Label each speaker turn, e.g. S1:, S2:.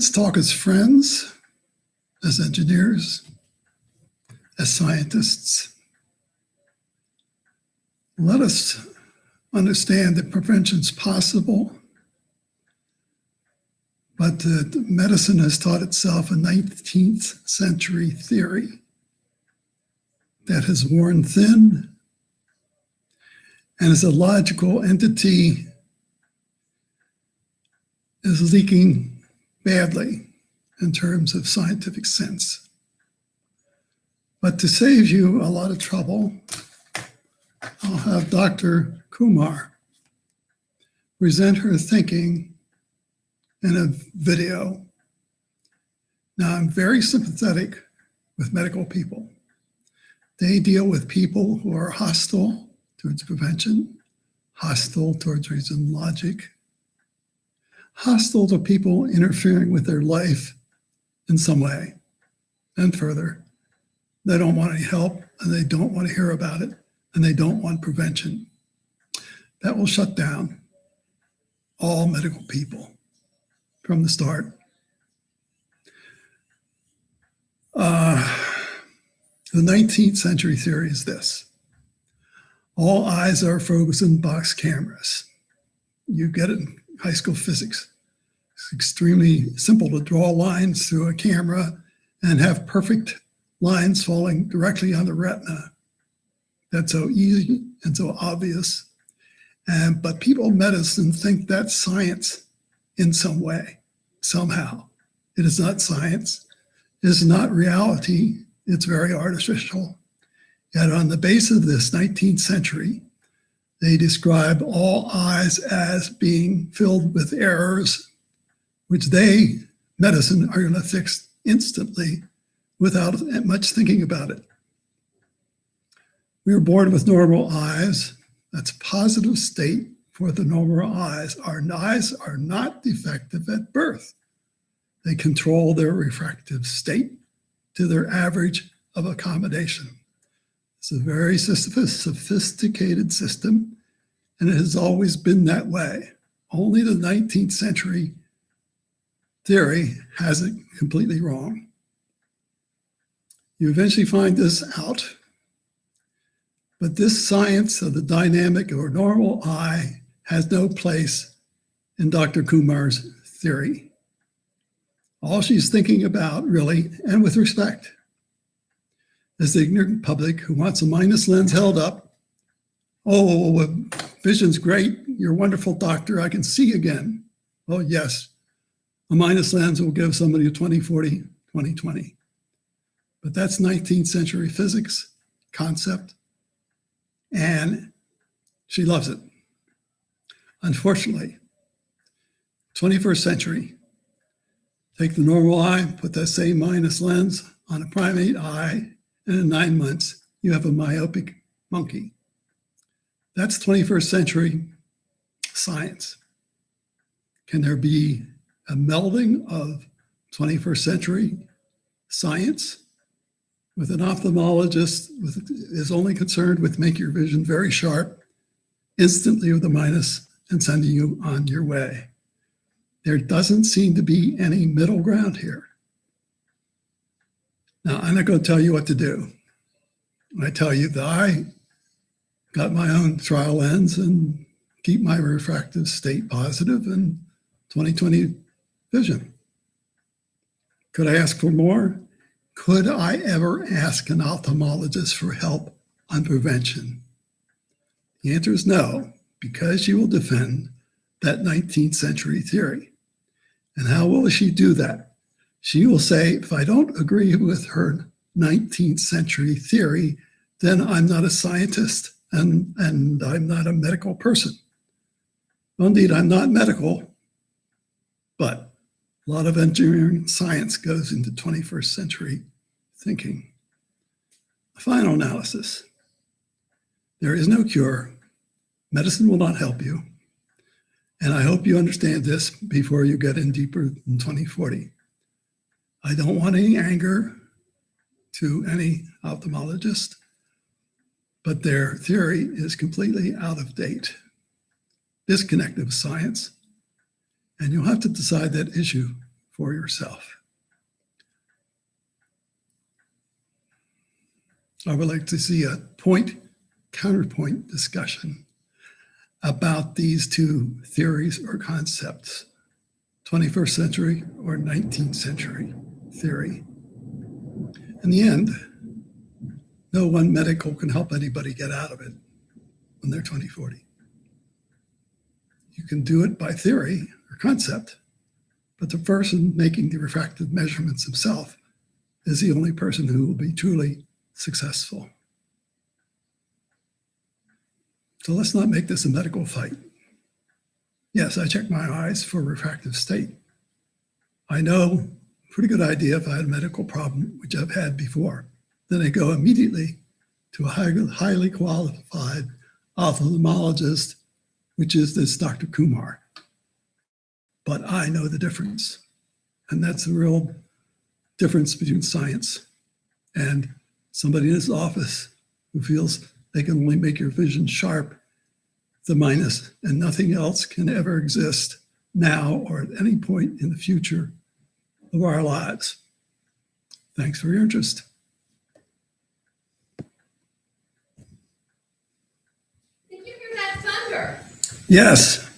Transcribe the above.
S1: Let's talk as friends, as engineers, as scientists. Let us understand that prevention is possible, but that medicine has taught itself a 19th century theory that has worn thin and as a logical entity is leaking badly in terms of scientific sense. But to save you a lot of trouble, I'll have Dr. Kumar present her thinking in a video. Now, I'm very sympathetic with medical people. They deal with people who are hostile towards prevention, hostile towards reason and logic, hostile to people interfering with their life in some way. And further, they don't want any help, and they don't want to hear about it, and they don't want prevention. That will shut down all medical people from the start. The 19th century theory is this: all eyes are focused on box cameras. You get it in high school physics. It's extremely simple to draw lines through a camera and have perfect lines falling directly on the retina. That's so easy and so obvious. But people in medicine think that's science in some way, somehow. It is not science. It is not reality. It's very artificial. Yet on the basis of this 19th century, they describe all eyes as being filled with errors, which they, medicine, are going to fix instantly without much thinking about it. We are born with normal eyes. That's a positive state for the normal eyes. Our eyes are not defective at birth. They control their refractive state to their average of accommodation. It's a very sophisticated system, and it has always been that way. Only the 19th century theory has it completely wrong. You eventually find this out, but this science of the dynamic or normal eye has no place in Dr. Kumar's theory. All she's thinking about, really, and with respect, is the ignorant public who wants a minus lens held up. Oh, vision's great. You're a wonderful doctor. I can see again. Oh, yes. A minus lens will give somebody a 20/40, 20/20. But that's 19th century physics concept, and she loves it. Unfortunately, 21st century, take the normal eye, put that same minus lens on a primate eye, and in 9 months, you have a myopic monkey. That's 21st century science. Can there be a melding of 21st century science with an ophthalmologist is only concerned with making your vision very sharp, instantly with a minus, and sending you on your way? There doesn't seem to be any middle ground here. Now, I'm not going to tell you what to do. I tell you that I got my own trial lens and keep my refractive state positive and 20/20 vision. Could I ask for more? Could I ever ask an ophthalmologist for help on prevention? The answer is no, because she will defend that 19th century theory. And how will she do that? She will say, if I don't agree with her 19th century theory, then I'm not a scientist and I'm not a medical person. Well, indeed, I'm not medical, but a lot of engineering science goes into 21st century thinking. A final analysis. There is no cure. Medicine will not help you. And I hope you understand this before you get in deeper than 2040. I don't want any anger to any ophthalmologist, but their theory is completely out of date, disconnected with science, and you'll have to decide that issue for for yourself. I would like to see a point-counterpoint discussion about these two theories or concepts, 21st century or 19th century theory. In the end, no one medical can help anybody get out of it when they're 20/40. You can do it by theory or concept, but the person making the refractive measurements himself is the only person who will be truly successful. So let's not make this a medical fight. Yes, I check my eyes for refractive state. I know a pretty good idea if I had a medical problem, which I've had before. Then I go immediately to a highly qualified ophthalmologist, which is this Dr. Kumar. But I know the difference. And that's the real difference between science and somebody in his office who feels they can only make your vision sharp, the minus, and nothing else can ever exist now or at any point in the future of our lives. Thanks for your interest.
S2: Did you hear that thunder?
S1: Yes.